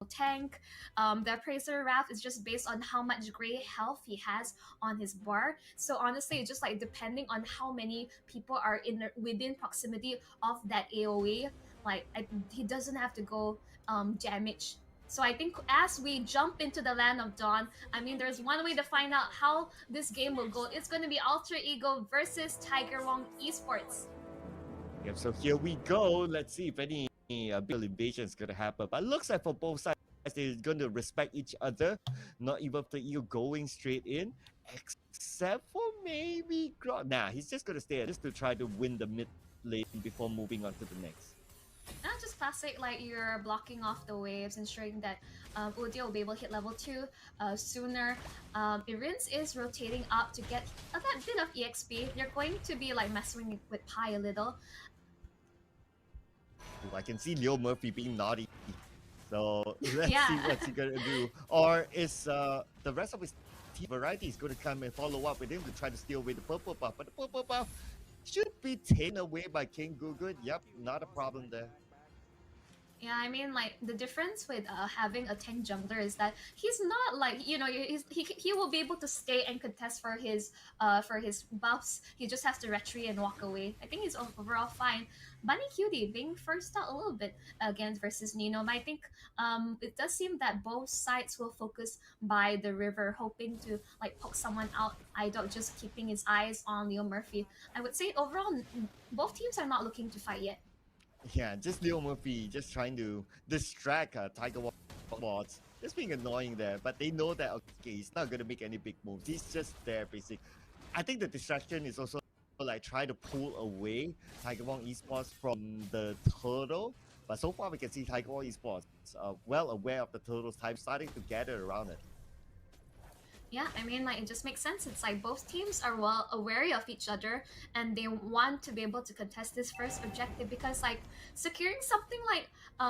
tank. The appraiser Wrath is just based on how much gray health he has on his bar. So honestly, it's just like depending on how many people are within proximity of that AOE. Like he doesn't have to go damage. So I think as we jump into the land of dawn, I mean, there's one way to find out how this game will go. It's going to be Alter Ego versus Tiger Wong Esports. Yep, so here we go. Let's see if any big invasion is going to happen. But it looks like for both sides, they're going to respect each other. Not even for you going straight in. Except for maybe Nah, he's just going to stay there just to try to win the mid lane before moving on to the next. Not just classic, like you're blocking off the waves, ensuring that Udia will be able to hit level 2 sooner. Irins is rotating up to get a bit of EXP. You're going to be like messing with Pi a little. Ooh, I can see Leo Murphy being naughty. So let's Yeah. see what's he going to do. Or is the rest of his team variety is going to come and follow up with him to try to steal away the purple buff. But the purple buff should be taken away by King Gugun. Yep, not a problem there. Yeah, I mean, like the difference with having a tank jungler is that he's not like, you know, he will be able to stay and contest for his buffs. He just has to retreat and walk away. I think he's overall fine. Bunny Cutie being first out a little bit again versus Nino. But I think it does seem that both sides will focus by the river, hoping to like poke someone out. Idol just keeping his eyes on Leo Murphy. I would say overall, both teams are not looking to fight yet. Yeah, just Leo Murphy just trying to distract Tiger Woods. Just being annoying there, but they know that okay, he's not gonna make any big moves. He's just there, basically. I think the distraction is also like try to pull away Tiger Wong Esports from the turtle. But so far we can see Tiger Wong Esports well aware of the turtle's time, starting to gather around it. Yeah, I mean, like, it just makes sense. It's like both teams are well aware of each other and they want to be able to contest this first objective because, like, securing something like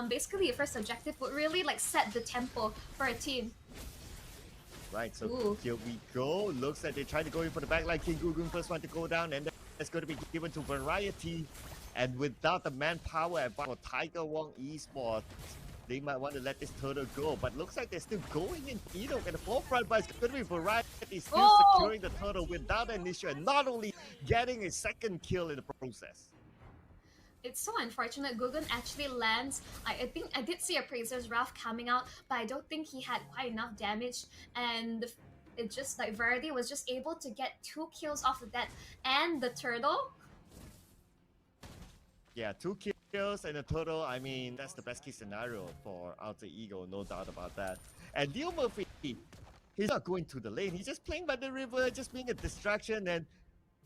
basically a first objective would really, like, set the tempo for a team. Right, so Ooh. here we go. Looks like they try to go in for the backline. King Gugun first one to go down, and that's going to be given to Variety. And without the manpower advantage for Tiger Wong Esports, they might want to let this turtle go, but looks like they're still going in Enoch at the forefront, but it's going to be Variety still securing the turtle without an issue, and not only getting a second kill in the process. It's so unfortunate. Gugun actually lands. I think I did see Appraiser's Wrath coming out, but I don't think he had quite enough damage, and it just like Variety was just able to get 2 kills off of that and the turtle. Yeah, 2 kills and a total. I mean, that's the best case scenario for Alter Ego, no doubt about that. And Leo Murphy, he's not going to the lane. He's just playing by the river, just being a distraction. And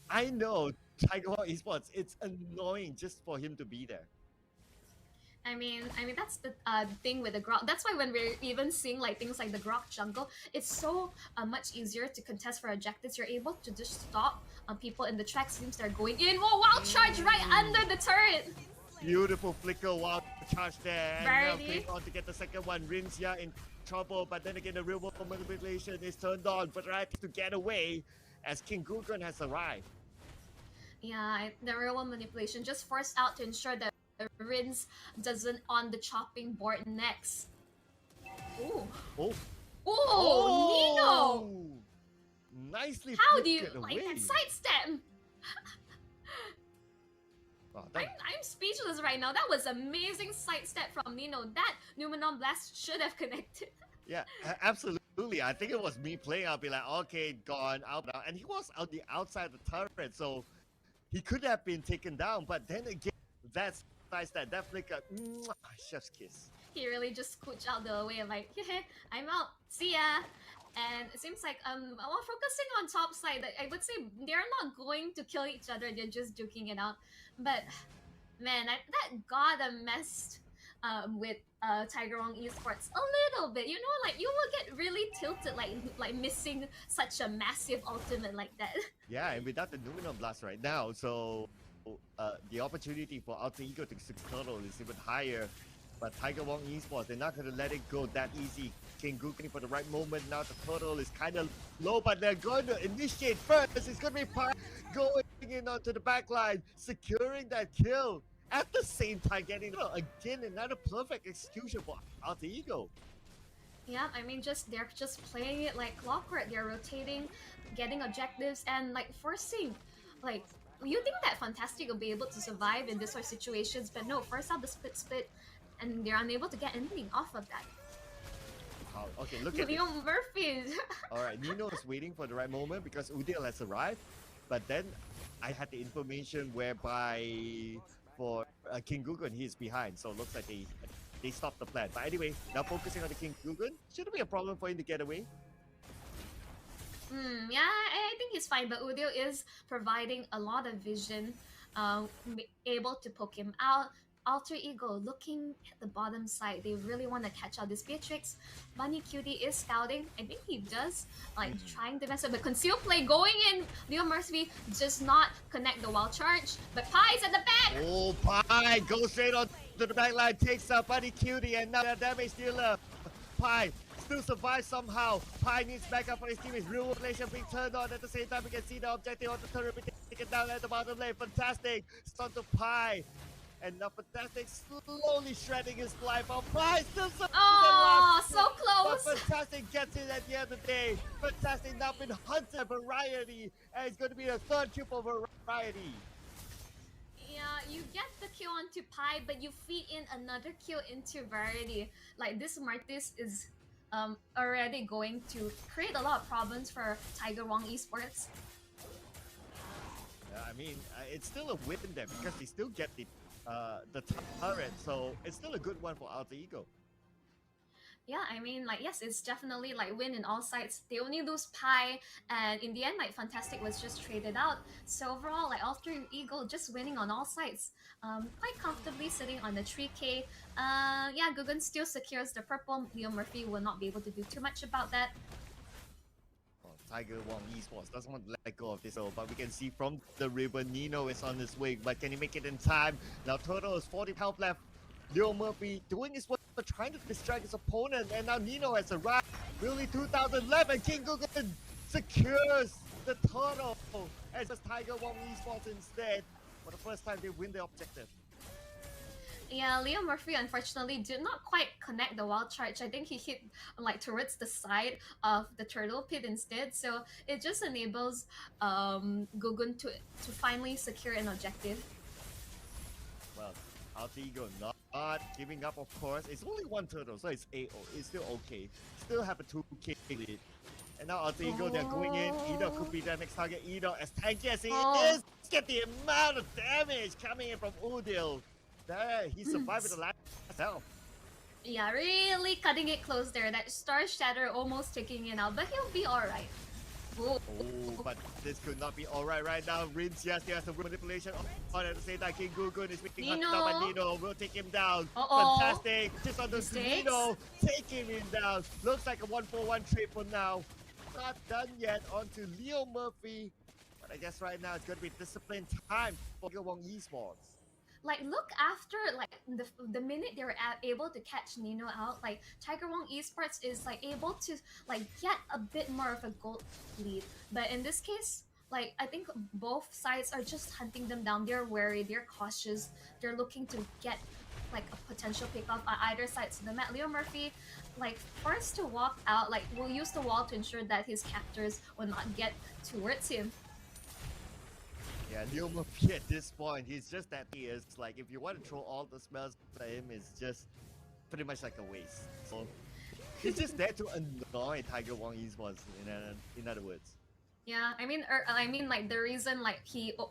I know Tiger Wong Esports, it's annoying just for him to be there. I mean that's the thing with the Grok. That's why when we're even seeing like things like the Grok jungle, it's so much easier to contest for objectives. You're able to just stop people in the tracks teams that are going in. Whoa, wild charge right under the turret! Beautiful flicker, wild charge there. And now Flame on to get the second one. Rinzia in trouble, but then again the real world manipulation is turned on. Variety to get away as King Gugun has arrived. Yeah, the real world manipulation just forced out to ensure that Rins doesn't on the chopping board next. Ooh. Oh. Oh, Nino! Nicely. How do you like that sidestep? Oh, I'm speechless right now. That was amazing sidestep from Nino. That Numenon Blast should have connected. Yeah, absolutely. I think it was me playing. I'll be like, okay, gone out now, and he was out the outside the turret, so he could have been taken down. But then again, that's that flicker, chef's kiss. He really just scooched out the way and like, I'm out. See ya. And it seems like while focusing on top side, I would say they're not going to kill each other. They're just duking it out. But man, that got messed with Tiger Wong Esports a little bit. You know, like you will get really tilted, like missing such a massive ultimate like that. Yeah, and without the Numenon Blast right now, so the opportunity for Alter Ego to turtle is even higher. But Tiger Wong Esports, they're not going to let it go that easy. King Gugun for the right moment. Now the turtle is kind of low, but they're going to initiate first. It's going to be Pi going in onto the back line, securing that kill. At the same time, getting again another perfect execution for Alter Ego. Yeah, I mean, just they're just playing it like clockwork. They're rotating, getting objectives, and like forcing. Like you think that Fantastic will be able to survive in this sort of situations, but no. First out the split, and they're unable to get anything off of that. How? Okay, look at Leo this. Murphy. All right, Nino is waiting for the right moment because Udil has arrived. But then I had the information whereby for King Gugun, he's behind. So it looks like they stopped the plan. But anyway, now focusing on the King Gugun, shouldn't be a problem for him to get away. Yeah, I think he's fine, but Udio is providing a lot of vision, able to poke him out. Alter Ego looking at the bottom side. They really want to catch out this Beatrix. Bunny Cutie is scouting. I think he does, like, Mhm. trying to mess up. But conceal play going in. Leo Murphy does not connect the wild charge. But Pie's at the back. Oh, Pie goes straight on to the back line, takes out Buddy Cutie, and now that damage dealer. Pie still survives somehow. Pie needs backup for his team. His real relation being turned on at the same time. We can see the objective on the turret being taken down at the bottom lane. Fantastic. Stun to Pie. And now Fantastic slowly shredding his life out. Pie still surviving that Oh, last so but close. Fantastic gets it at the end of the day. Fantastic now been hunted variety. And it's going to be a third triple variety. Yeah, you get the kill onto Pi, but you feed in another kill into Verity. Like this Martis is already going to create a lot of problems for Tiger Wong Esports. Yeah, I mean, it's still a win there because they still get the turret, so it's still a good one for Alter Ego. Yeah, I mean, like, yes, it's definitely like win in all sides. They only lose Pi, and in the end, like, Fantastic was just traded out. So overall, like, Alter Ego just winning on all sides. Quite comfortably sitting on the 3K. Yeah, Gugun still secures the purple. Leo Murphy will not be able to do too much about that. Well, Tiger Wong Esports doesn't want to let go of this, but we can see from the river, Nino is on his way, but can he make it in time? Now, total is 40 health left. Leo Murphy doing his work, trying to distract his opponent, and now Nino has arrived. Really 2,000 left, and King Gugun secures the total. As just Tiger Wong Esports instead. For the first time, they win the objective. Yeah, Leo Murphy unfortunately did not quite connect the wild charge. I think he hit like towards the side of the turtle pit instead. So it just enables Gugun to finally secure an objective. Well, Alter Ego not giving up, of course. It's only one turtle, so it's AO. It's still okay. Still have a 2k lead. And now Alter Ego, they're going in. Edo could be their next target. Edo, as tanky as he is, get the amount of damage coming in from Udil. There, he survived with the last health. Yeah, really cutting it close there. That Star Shatter almost taking it out, but he'll be alright. Oh, but this could not be alright right now. Rinse, yes, he has the manipulation on at the same time. King Gugun is being hunted down by Nino. Will take him down. Fantastic. Just on the Nino. Taking him down. Looks like a 1-for-1 trade for now. Not done yet. On to Leo Murphy. But I guess right now it's going to be disciplined time for Wong Esports. Like look after like the minute they were able to catch Nino out, like Tiger Wong Esports is like able to like get a bit more of a gold lead. But in this case, like I think both sides are just hunting them down. They're wary, they're cautious, they're looking to get like a potential pickoff on either side. So the Leo Murphy, like forced to walk out, like will use the wall to ensure that his captors will not get towards him. Yeah, Leo Murphy at this point, he's just that he is. Like, if you want to throw all the smells at him, it's just pretty much like a waste. So, he's just there to annoy Tiger Wong Esports, in other words. Yeah, I mean, like the reason like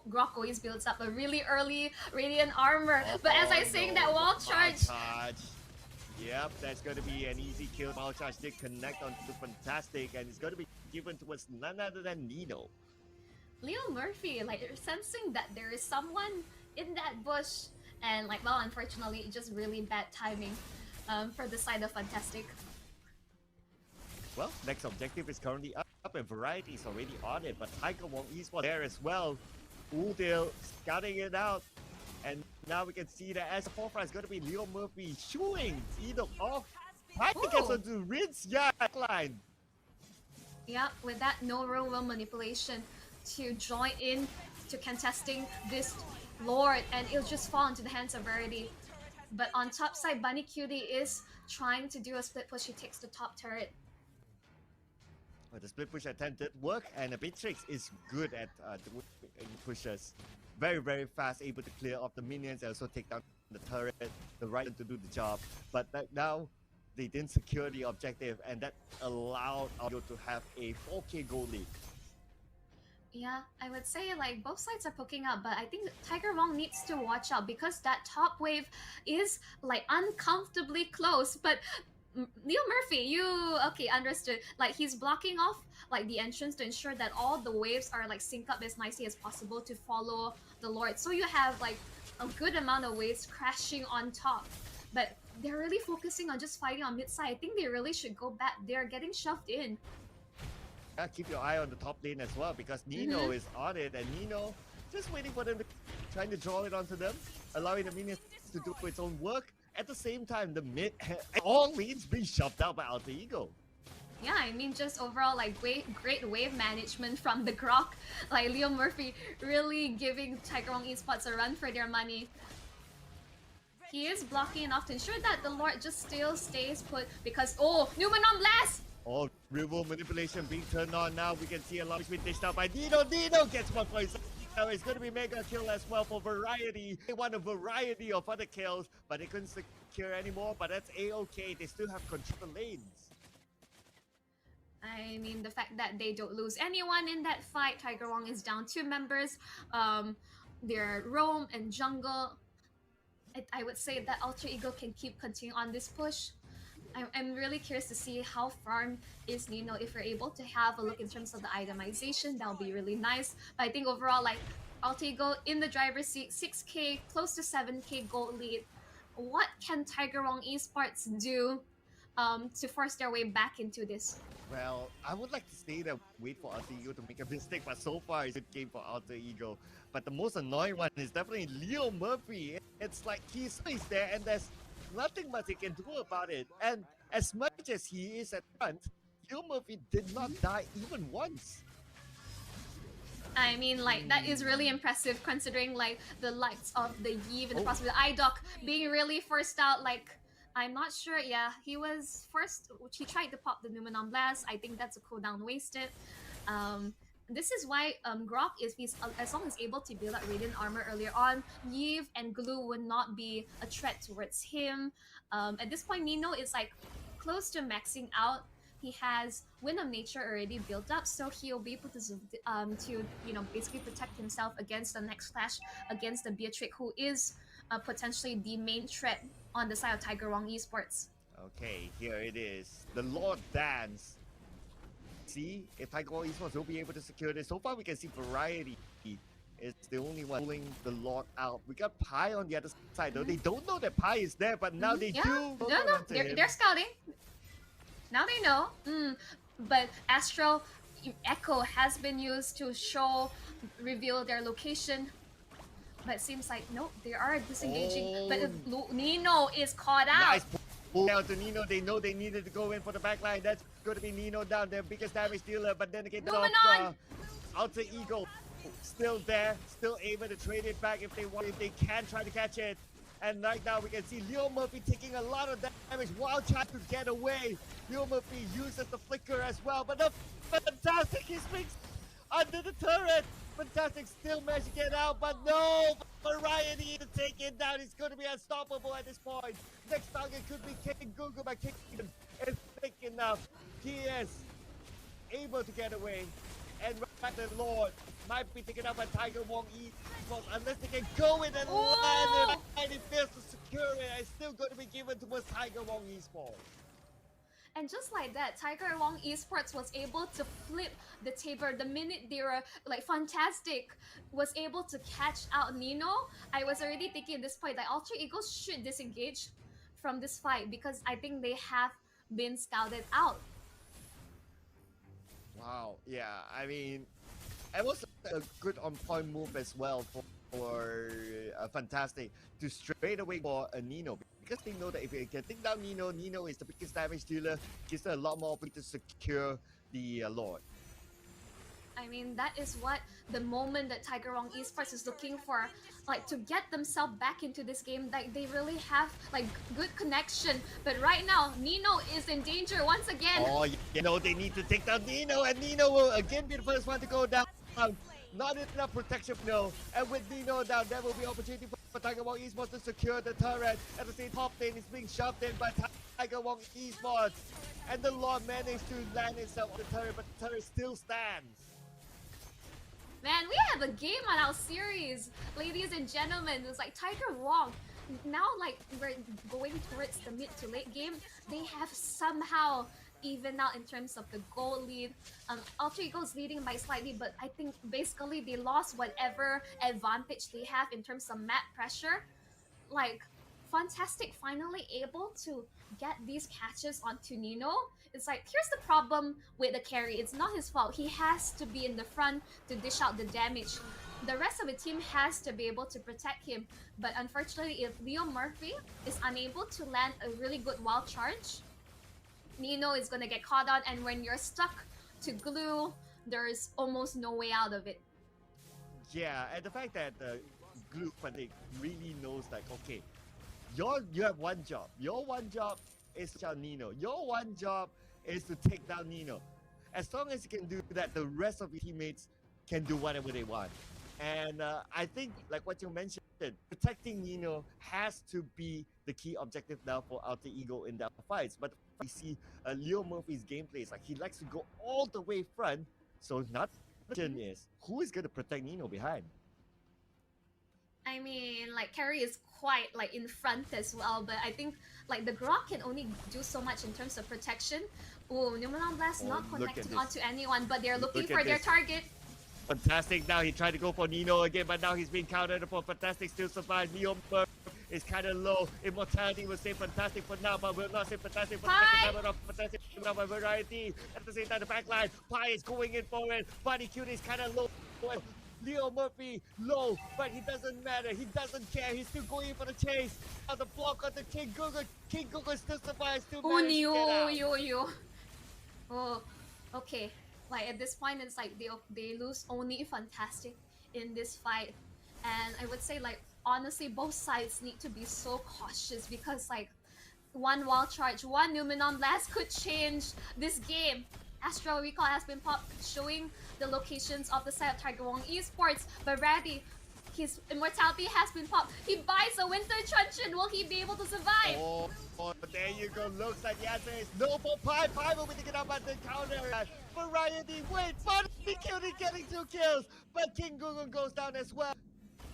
Grok always builds up a really early Radiant armor, but as I saying that wall charge. Yep, that's going to be an easy kill. Wall charge did connect onto Fantastic, and it's going to be given towards none other than Nino. Leo Murphy, like sensing that there is someone in that bush, and like well, unfortunately, just really bad timing for the side of Fantastic. Well, next objective is currently up, and Variety is already on it, but Tiger Wong Esports there as well. Udil scouting it out, and now we can see that as the forefront is going to be Leo Murphy shooing Edo off. Tiger gets onto Rin's line. Yeah, with that no real world manipulation to join in to contesting this Lord, and it'll just fall into the hands of Verity. But on top side, Bunny Cutie is trying to do a split push. He takes the top turret. Well, the split push attempt did work, and the Beatrix is good at doing pushes. Very, very fast, able to clear off the minions and also take down the turret, the right to do the job. But now they didn't secure the objective, and that allowed Audio to have a 4K goal lead. Yeah, I would say like both sides are poking up, but I think Tiger Wong needs to watch out because that top wave is like uncomfortably close. But Neil Murphy, you okay? Understood. Like he's blocking off like the entrance to ensure that all the waves are like sync up as nicely as possible to follow the Lord. So you have like a good amount of waves crashing on top, but they're really focusing on just fighting on mid side. I think they really should go back. They're getting shoved in. Keep your eye on the top lane as well because Nino is on it, and Nino just waiting for them to trying to draw it onto them, allowing the minions to do its own work. At the same time, the mid all lanes being shoved out by Alter Ego. Yeah, I mean, just overall, like, great wave management from the Grok. Like, Leo Murphy really giving Tiger Wong Esports a run for their money. He is blocking enough to ensure that the Lord just still stays put because, oh, Numenon Blast! Oh, real world manipulation being turned on now. We can see a lot of being dished out by Nino. Nino gets one point. Now it's going to be mega kill as well for Variety. They want a variety of other kills, but they couldn't secure anymore. But that's a-okay. They still have control of the lanes. I mean, the fact that they don't lose anyone in that fight. Tiger Wong is down 2 members. They're Roam and Jungle. I would say that Alter Ego can continue on this push. I'm really curious to see how farm is Nino. If we're able to have a look in terms of the itemization, that would be really nice. But I think overall, like, Alter Ego in the driver's seat, 6k, close to 7k gold lead. What can Tiger Wong Esports do to force their way back into this? Well, I would like to say that wait for Alter Ego to make a mistake, but so far it's a good game for Alter Ego. But the most annoying one is definitely Leo Murphy. It's like he's there and there's nothing much he can do about it. And as much as he is at front, Leo Murphy did not die even once. I mean, like, that is really impressive considering, like, the likes of the Yves and the possible IDOC being really forced out. Like, I'm not sure. Yeah, he was first. He tried to pop the Numenon Blast. I think that's a cooldown wasted. This is why Grok, if he's as long as able to build up Radiant Armor earlier on, Yves and Glue would not be a threat towards him. At this point, Nino is like close to maxing out. He has Wind of Nature already built up, so he'll be able to basically protect himself against the next clash against the Beatrix, who is potentially the main threat on the side of Tiger Wong Esports. Okay, here it is. The Lord Dance. See if Tiger Wong Esports will be able to secure this. So far, we can see Variety is the only one pulling the Lord out. We got Pi on the other side, though. They don't know that Pi is there, but now they do. No, they're scouting. Now they know. But Astro Echo has been used to reveal their location. But it seems like, no, they are disengaging. But Nino is caught out. Nice pull down to Nino. They know they needed to go in for the backline. That's going to be Nino down, their biggest damage dealer. But then again, Alter Ego still there, still able to trade it back if they want, if they can try to catch it. And right now we can see Leo Murphy taking a lot of damage while trying to get away. Leo Murphy uses the flicker as well, but the Fantastic is fixed under the turret. Fantastic still managed to get out, but no! Variety to take it down. He's going to be unstoppable at this point. Next target could be King Gugu, but King is thick enough. He is able to get away. And right, the Lord might be taken out by Tiger Wong Esports unless they can go in and land it. And he fails to secure it. It's still going to be given towards Tiger Wong Esports. And just like that, Tiger Wong Esports was able to flip the table the minute they were like Fantastic was able to catch out Nino. I was already thinking at this point that Alter Ego should disengage from this fight because I think they have been scouted out. Wow, yeah, I mean, it was a good on-point move as well for Fantastic to straight away for a Nino. Because they know that if they can take down Nino, Nino is the biggest damage dealer, gives them a lot more opportunity to secure the Lord. I mean, that is what the moment that Tiger Wong Esports is looking for, like to get themselves back into this game. Like they really have like good connection, but right now Nino is in danger once again. Oh, you know, they need to take down Nino, and Nino will again be the first one to go down. Not enough protection, no. And with Nino down, there will be opportunity for Tiger Wong Esports to secure the turret. At the same top lane is being shoved in by Tiger Wong Esports. And the Lord managed to land itself on the turret, but the turret still stands. Man, we have a game on our series, ladies and gentlemen. It's like Tiger Wong. Now, like we're going towards the mid to late game, they have somehow even out in terms of the goal lead. Alter Ego's leading by slightly, but I think basically they lost whatever advantage they have in terms of map pressure. Like, Fantastic finally able to get these catches onto Nino. It's like, here's the problem with the carry. It's not his fault. He has to be in the front to dish out the damage. The rest of the team has to be able to protect him. But unfortunately, if Leo Murphy is unable to land a really good wild charge, Nino is gonna get caught on, and when you're stuck to glue, there's almost no way out of it. Yeah, and the fact that the Glue Fanatic really knows, like, okay, you have one job. Your one job is to out Nino. Your one job is to take down Nino. As long as you can do that, the rest of your teammates can do whatever they want. And I think, like what you mentioned, protecting Nino has to be the key objective now for Alter Ego in their fights. But we see Leo Murphy's gameplay is like he likes to go all the way front. So now the question is, who is going to protect Nino behind? I mean, like Carrie is quite like in front as well, but I think like the Grok can only do so much in terms of protection. Oh, Numeron Blast Oh, not look at connecting this. onto anyone, but they're looking Look for at their this. target. Fantastic now, he tried to go for Nino again, but now he's being countered upon. Fantastic still survives. Leo Murphy is kind of low. Immortality will save Fantastic for now, but will not save Fantastic for the second time around. Fantastic now by Variety. At the same time, the backline, Pi is going in for it. Body Cute is kind of low. Leo Murphy low, but he doesn't matter. He doesn't care. He's still going for the chase. Now the block on the King Google. King Google still survives. Still Oh, manages to get out. yo. Oh, okay. Like at this point, it's like they lose only Fantastic in this fight, and I would say like honestly, both sides need to be so cautious because like one wall charge, one Numenon Blast could change this game. Astro Recall has been popped, showing the locations of the side of Tiger Wong Esports, but Raddy, his immortality has been popped. He buys a Winter Truncheon. Will he be able to survive? Oh, there you go. Looks like the answer is no for Pi. Pi will be taken out by the counter. Variety, wait, Body Cutie getting 2 kills, but King Gungun goes down as well.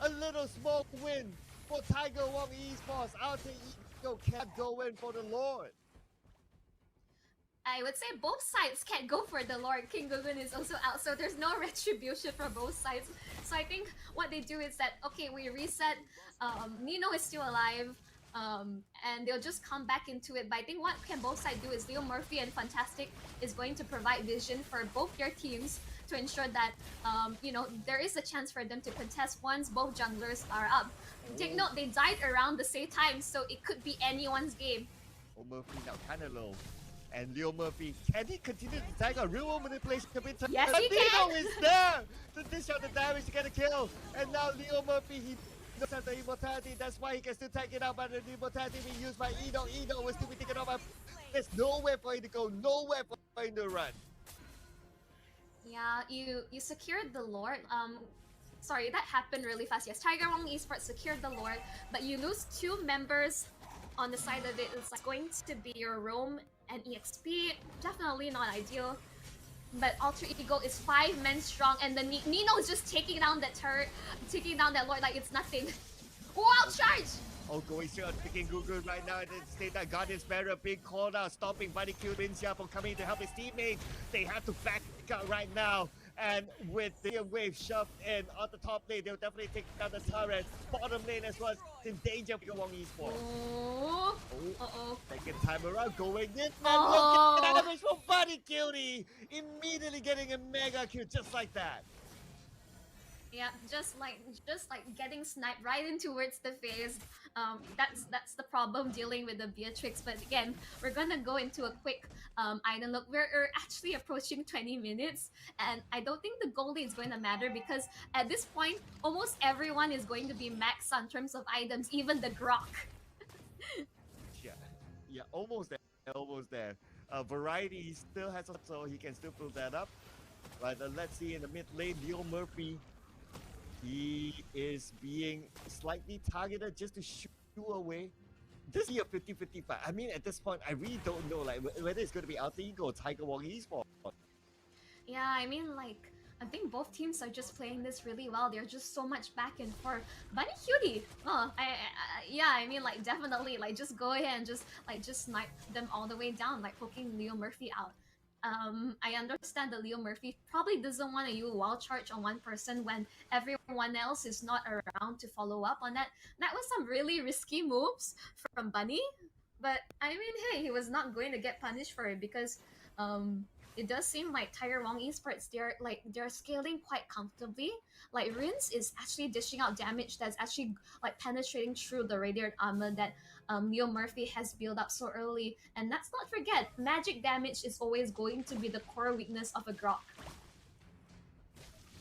A little small win for Tiger Wong Esports. Alter Ego can't go in for the Lord. I would say both sides can't go for the Lord. King Gugun is also out, so there's no retribution for both sides. So I think what they do is that, okay, we reset, Nino is still alive, and they'll just come back into it. But I think what can both sides do is Leo Murphy and Fantastic is going to provide vision for both their teams to ensure that, you know, there is a chance for them to contest once both junglers are up. Take note, they died around the same time, so it could be anyone's game. Oh, Murphy now kind of low. And Leo Murphy, can he continue to tag a real world manipulation? Yes, he Nino can! is there to dish out the damage to get a kill. And now Leo Murphy, he does have the immortality. That's why he can still tag it out. But the immortality being used by Eno. Eno will still be taken off by. There's nowhere for him to go, nowhere for him to run. Yeah, you secured the Lord. Sorry, that happened really fast. Yes, Tiger Wong Esports secured the Lord, but you lose 2 members on the side of it. It's like going to be your Roam and EXP. Definitely not ideal. But Alter Ego is 5 men strong, and the Nino is just taking down that turret, taking down that Lord like it's nothing. Wild charge! Oh, going straight on picking Google right now. And state that Guardian's Barrier being called out, stopping Buddy Q Vincia from coming to help his teammates. They have to back out right now. And with the wave shoved in on the top lane, they'll definitely take down the turret. Bottom lane as well. It's in danger for Wong Esports. Oh, uh-oh. Second time around going in. And Oh. look at the damage from Buddy Cutie. Immediately getting a mega kill just like that. Yeah, just like getting sniped right in towards the face. That's the problem dealing with the Beatrix. But again, we're gonna go into a quick item look. We're actually approaching 20 minutes, and I don't think the goalie is going to matter because at this point, almost everyone is going to be max in terms of items, even the Grok. Yeah, yeah, almost there, almost there. Variety still has a so he can still pull that up. But let's see in the mid lane, Leo Murphy, he is being slightly targeted just to shoo away. This is a 50-50 fight. I mean, at this point, I really don't know like whether it's going to be Alter Ego or Tiger Wong Esports. Yeah, I mean, like, I think both teams are just playing this really well. They're just so much back and forth. Bunny Cutie! Oh, yeah, I mean, like, definitely, like, just go ahead and just snipe them all the way down, like, poking Leo Murphy out. I understand that Leo Murphy probably doesn't want to use wild charge on one person when everyone else is not around to follow up on that. That was some really risky moves from Bunny, but I mean, hey, he was not going to get punished for it because um it does seem like Tiger Wong Esports they're scaling quite comfortably. Like Rins is actually dishing out damage that's actually like penetrating through the radiant armor that Leo Murphy has built up so early. And let's not forget, magic damage is always going to be the core weakness of a Grok.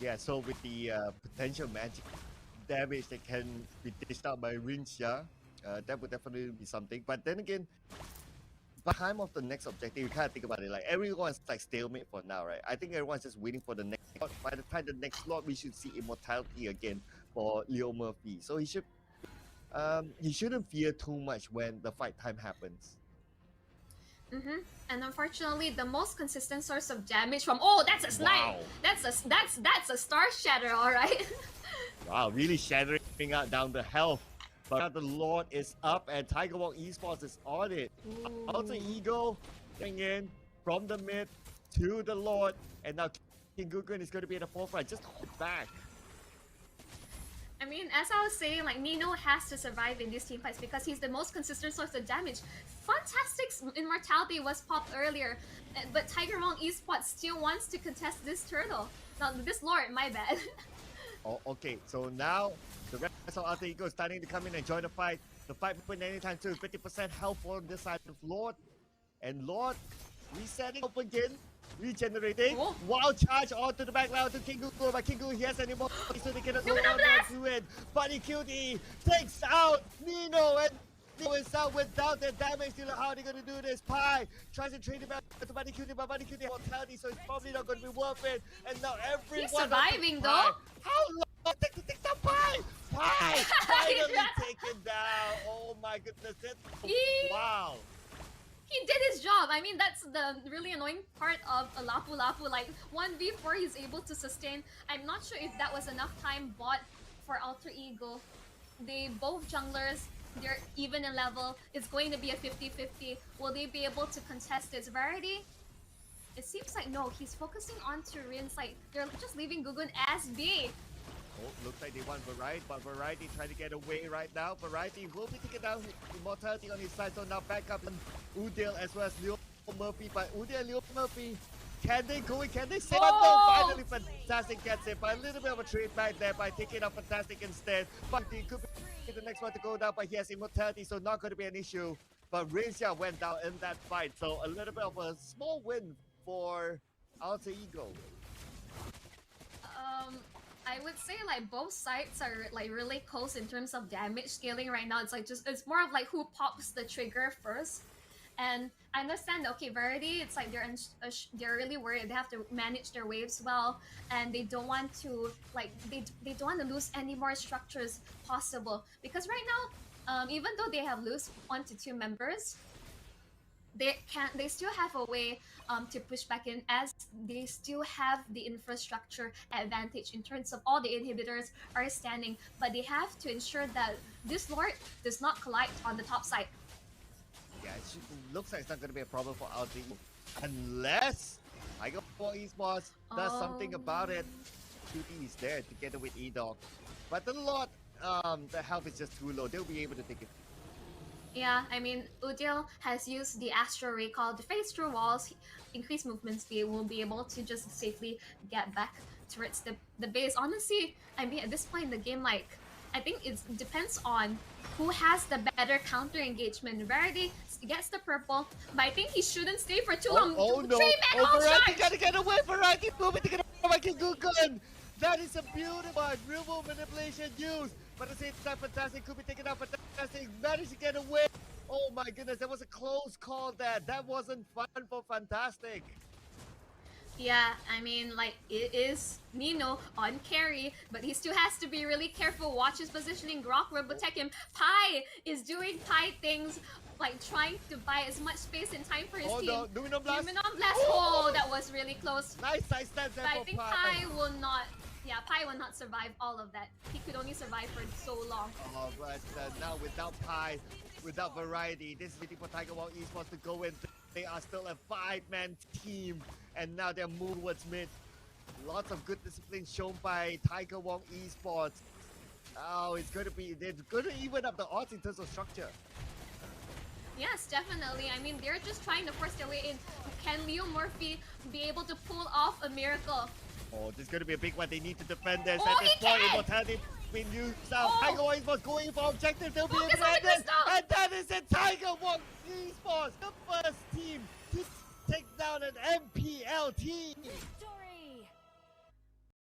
Yeah, so with the potential magic damage that can be dished out by Rinxia, that would definitely be something. But then again, by the time of the next objective, you kind of think about it like everyone's like stalemate for now, right? I think everyone's just waiting for the next slot. By the time the next slot, we should see immortality again for Leo Murphy. So he shouldn't fear too much when the fight time happens. And unfortunately, the most consistent source of damage from that's a snipe. Wow. That's a star shatter, all right. Wow, really shattering out down the health. But now the Lord is up and Tiger Walk Esports is on it. Alter Ego getting in from the mid to the Lord. And now King Gugun is going to be at the forefront. Just hold back. I mean, as I was saying, like Nino has to survive in these team fights because he's the most consistent source of damage. Fantastic's immortality was popped earlier, but Tiger Wong Esports still wants to contest this turtle. No, this Lord, my bad. Oh, okay, so now the rest of Alter Ego is starting to come in and join the fight. The fight between anytime too. 50% health on this side of Lord. And Lord resetting up again. Regenerating. Oh. Wild charge onto the back line to King Gugu. But King Gugu, he has any more, so they cannot hold on to it. Bunny Cutie takes out Nino, and Nino is out without the damage. How are they going to do this? Pi tries to trade it back to Bunny Cutie, but Bunny Cutie has mortality, so it's probably not going to be worth it. And now everyone He's surviving though. How long did it take the Pi? Pi finally taken down. Oh my goodness. Wow. He did his job. I mean, that's the really annoying part of a Lapu Lapu. Like 1v4, he's able to sustain. I'm not sure if that was enough time bought for Alter Ego. They both junglers, they're even in level. It's going to be a 50-50. Will they be able to contest its Variety? It seems like no. He's focusing on Turin's. Like they're just leaving Gugun as B. Oh, looks like they want Variety, but Variety trying to get away right now. Variety will be taken down. Immortality on his side, so now back up Udil as well as Leo Murphy. But Udil and Leo Murphy, can they go in? Can they save? But no, finally Fantastic gets it. But a little bit of a trade back there by taking out Fantastic instead. But he could be the next one to go down, but he has Immortality, so not going to be an issue. But Rinxia went down in that fight, so a little bit of a small win for Alter Ego. I would say like both sides are like really close in terms of damage scaling right now. It's like it's more of like who pops the trigger first. And I understand, okay, Verity, it's like they're really worried. They have to manage their waves well, and they don't want to like they don't want to lose any more structures possible because right now, even though they have lost 1 to 2 members, they still have a way to push back in as they still have the infrastructure advantage in terms of all the inhibitors are standing, but they have to ensure that this Lord does not collide on the top side. Yeah, it looks like it's not going to be a problem for Alter Ego unless Tiger Wong Esports does something about it. QT is there together with E-Dog, but the Lord, the health is just too low. They'll be able to take it. Yeah, I mean, Udyl has used the Astro Recall to phase through walls, increase movement speed, will be able to just safely get back towards the base. Honestly, I mean, at this point in the game, like, I think it depends on who has the better counter engagement. Rarity gets the purple, but I think he shouldn't stay for too long. Oh no! Three-man Oh, all Variety charge! gotta get away! Variety moving to get away by Gun! That is a beautiful one. Real world manipulation used. But at the same time, Fantastic could be taken out. Fantastic managed to get away. Oh my goodness, that was a close call there. That wasn't fun for Fantastic. Yeah, I mean, like, it is Nino on carry, but he still has to be really careful, watch his positioning. Grok will protect him. Pi is doing Pi things, like trying to buy as much space and time for his Oh team. no, Lumino Blast. Luminon Blast, oh, that was really close. Nice side stance there But I for think Pi will not, yeah, Pi will not survive all of that. He could only survive for so long. Oh, but now without Pi, without Variety, this is waiting for Tiger Wong Esports to go in. They are still a 5-man team, and now they're moving towards mid. Lots of good discipline shown by Tiger Wong Esports. Oh, it's going to be, they're going to even up the odds in terms of structure. Yes, definitely. I mean, they're just trying to force their way in. Can Leo Murphy be able to pull off a miracle? Oh, this is going to be a big one. They need to defend this. Oh, At this he point, can! Immortality being used now. Oh! Tiger Wong Esports going for objective. They'll be able Focus to on the end this. crystal! And that is it. Tiger Wong Esports, the first team to take down an MPL team.